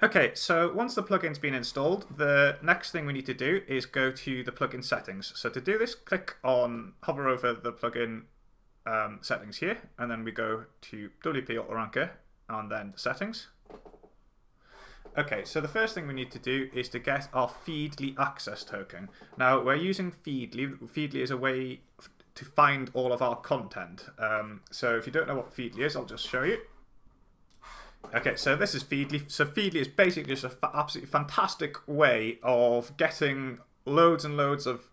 Okay, so once the plugin's been installed, the next thing we need to do is go to the plugin settings. So to do this, hover over the plugin settings here, and then we go to WP Autoranker and then settings. Okay, so the first thing we need to do is to get our Feedly access token. Now, we're using Feedly. Feedly is a way to find all of our content. So if you don't know what Feedly is, I'll just show you. Okay, so this is Feedly. So Feedly is basically just an absolutely fantastic way of getting loads and loads of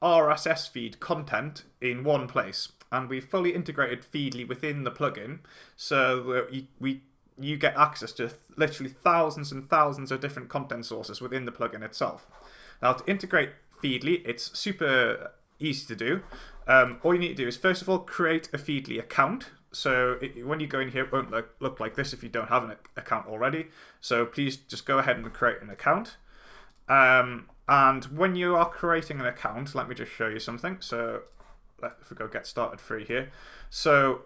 RSS feed content in one place. And we fully integrated Feedly within the plugin, so that you get access to literally thousands and thousands of different content sources within the plugin itself. Now, to integrate Feedly, it's super easy to do. All you need to do is, first of all, create a Feedly account. So when you go in here, it won't look like this if you don't have an account already. So please just go ahead and create an account. And when you are creating an account, let me just show you something. So if we go get started free here. So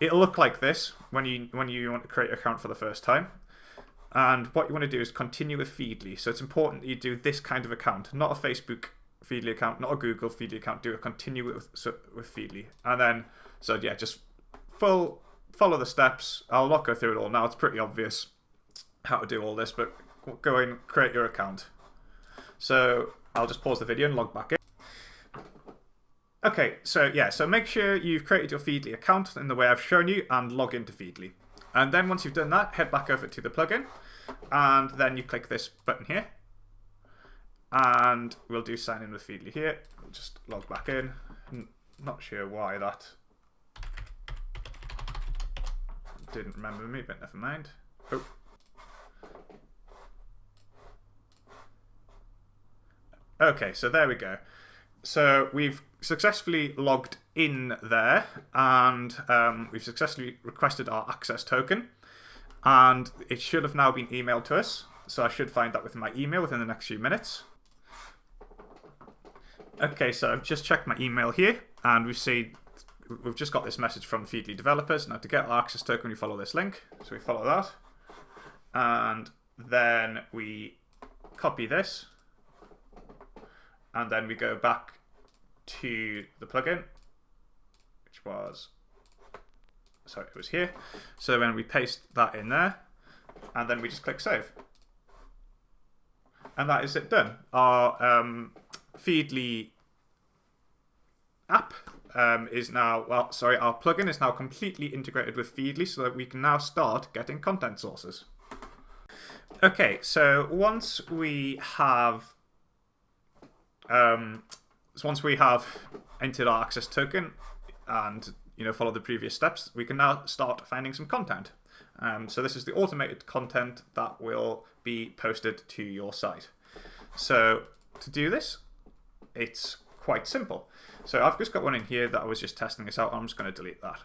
it'll look like this when you want to create an account for the first time. And what you want to do is continue with Feedly. So it's important that you do this kind of account, not a Facebook Feedly account, not a Google Feedly account. Do a continue with Feedly. And then, so yeah, just follow the steps. I'll not go through it all now. It's pretty obvious how to do all this, but go in, create your account. So I'll just pause the video and log back in. Okay, so yeah, so make sure you've created your Feedly account in the way I've shown you and log into Feedly. And then once you've done that, head back over to the plugin, and then you click this button here. And we'll do sign in with Feedly here. We'll just log back in. Not sure why that didn't remember me, but never mind. Oh. Okay, so there we go. So we've successfully logged in there, and we've successfully requested our access token, and it should have now been emailed to us. So I should find that with my email within the next few minutes. Okay, so I've just checked my email here, and we've just got this message from Feedly developers. Now, to get our access token, we follow this link. So we follow that, and then we copy this, and then we go back to the plugin, which was, sorry, it was here. So then we paste that in there, and then we just click save. And that is it done. Our Feedly app is now, our plugin is now completely integrated with Feedly, so that we can now start getting content sources. Okay, so once we have entered our access token and follow the previous steps, we can now start finding some content. So this is the automated content that will be posted to your site. So to do this, it's quite simple. So I've just got one in here that I was just testing this out. I'm just going to delete that.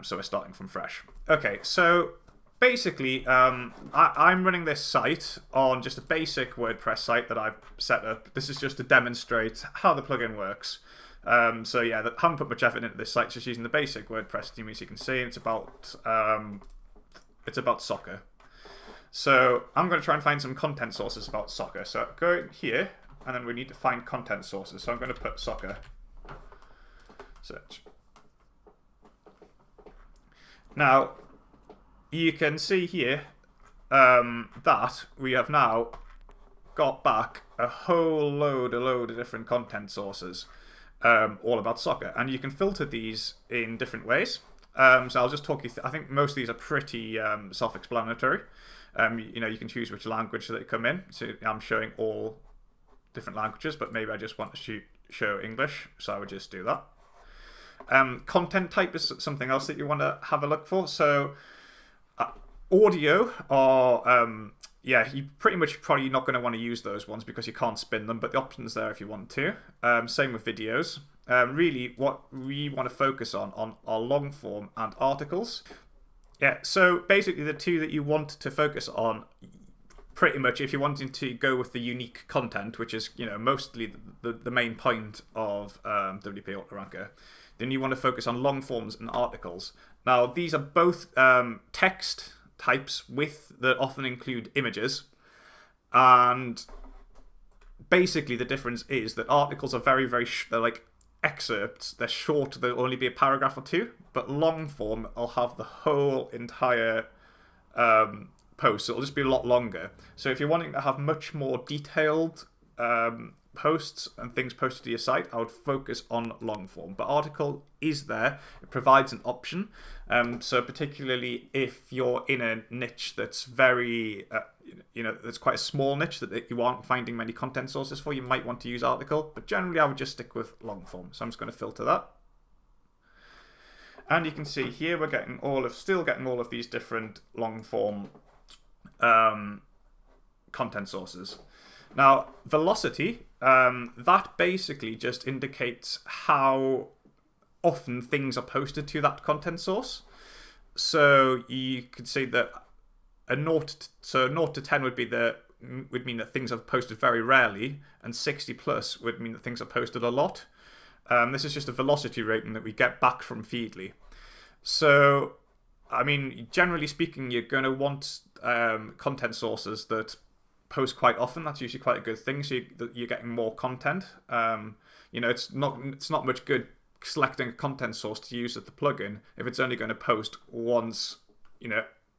So we're starting from fresh. Okay, so basically, I'm running this site on just a basic WordPress site that I've set up. This is just to demonstrate how the plugin works. So yeah, I haven't put much effort into this site, just using the basic WordPress theme, as you can see. It's about soccer. So I'm going to try and find some content sources about soccer. So go in here, and then we need to find content sources. So I'm going to put soccer. Search. Now, you can see here that we have now got back a whole load of different content sources, all about soccer. And you can filter these in different ways. So I'll just talk you through. I think most of these are pretty self-explanatory. You can choose which language that they come in. So I'm showing all different languages, but maybe I just want to show English, so I would just do that. Content type is something else that you want to have a look for. So audio, or you pretty much probably not going to want to use those ones because you can't spin them, but the option's there if you want to. Same with videos. Really, what we want to focus on are long form and articles. Yeah, so basically the two that you want to focus on, pretty much if you're wanting to go with the unique content, which is mostly the main point of WP Autoranker, then you want to focus on long forms and articles. Now, these are both text types that often include images. And basically the difference is that articles are very, they're like excerpts. They're short. There'll only be a paragraph or two. But long form, I'll have the whole entire post. So it'll just be a lot longer. So if you're wanting to have much more detailed posts and things posted to your site, I would focus on long form. But article is there. It provides an option. So particularly if you're in a niche that's very, that's quite a small niche that you aren't finding many content sources for, you might want to use article. But generally, I would just stick with long form. So I'm just going to filter that. And you can see here we're getting still getting all of these different long form content sources. Now, velocity, that basically just indicates how often things are posted to that content source. So you could say that a 0 to 10 would mean that things are posted very rarely, and 60 plus would mean that things are posted a lot. This is just a velocity rating that we get back from Feedly. So, I mean, generally speaking, you're going to want content sources that post quite often. That's usually quite a good thing. So you're getting more content. It's not much good selecting a content source to use with the plugin if it's only going to post once,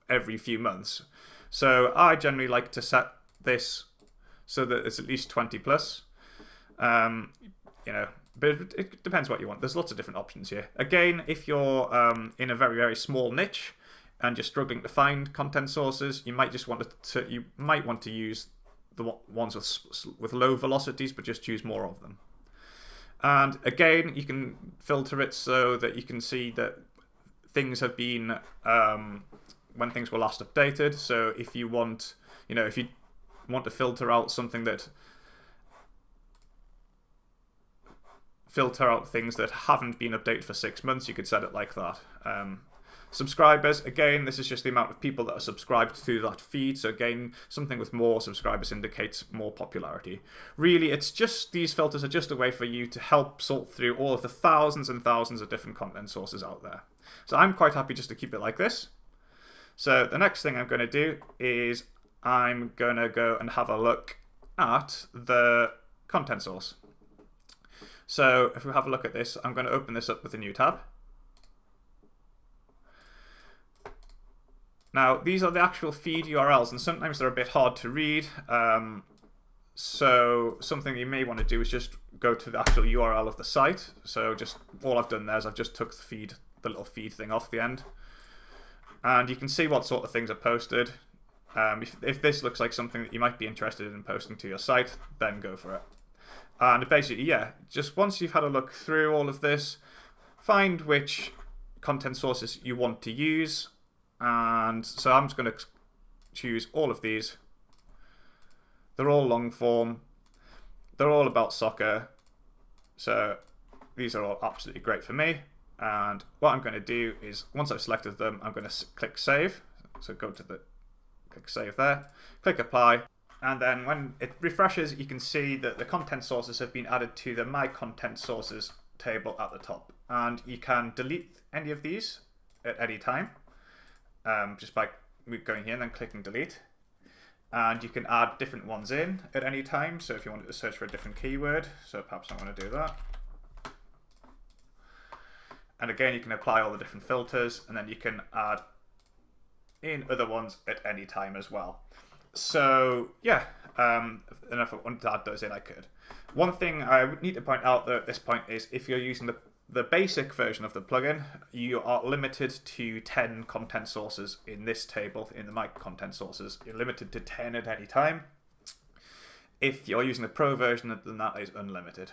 every few months. So I generally like to set this so that it's at least 20 plus. But it depends what you want. There's lots of different options here. Again, if you're in a very, very small niche and you're struggling to find content sources, you might want to use the ones with low velocities, but just choose more of them. And again, you can filter it so that you can see that things have been when things were last updated. So if you want, to filter out things that haven't been updated for 6 months, you could set it like that. Subscribers, again, this is just the amount of people that are subscribed to that feed. So again, something with more subscribers indicates more popularity. Really, these filters are just a way for you to help sort through all of the thousands and thousands of different content sources out there. So I'm quite happy just to keep it like this. So the next thing I'm going to do is I'm going to go and have a look at the content source. So if we have a look at this, I'm going to open this up with a new tab. Now, these are the actual feed URLs, and sometimes they're a bit hard to read. So something you may want to do is just go to the actual URL of the site. So all I've done there is I've just took the little feed thing off the end. And you can see what sort of things are posted. If this looks like something that you might be interested in posting to your site, then go for it. And basically, just once you've had a look through all of this, find which content sources you want to use. And so I'm just going to choose all of these. They're all long form. They're all about soccer. So these are all absolutely great for me. And what I'm going to do is, once I've selected them, I'm going to click save. So go to click save there, click apply. And then when it refreshes, you can see that the content sources have been added to the My Content Sources table at the top. And you can delete any of these at any time. Just by going here and then clicking delete. And you can add different ones in at any time. So if you wanted to search for a different keyword, so perhaps I want to do that. And again, you can apply all the different filters, and then you can add in other ones at any time as well. So and if I wanted to add those in, I could. One thing I would need to point out though at this point is if you're using the basic version of the plugin, you are limited to 10 content sources in this table, in the My Content Sources. You're limited to 10 at any time. If you're using the Pro version, then that is unlimited.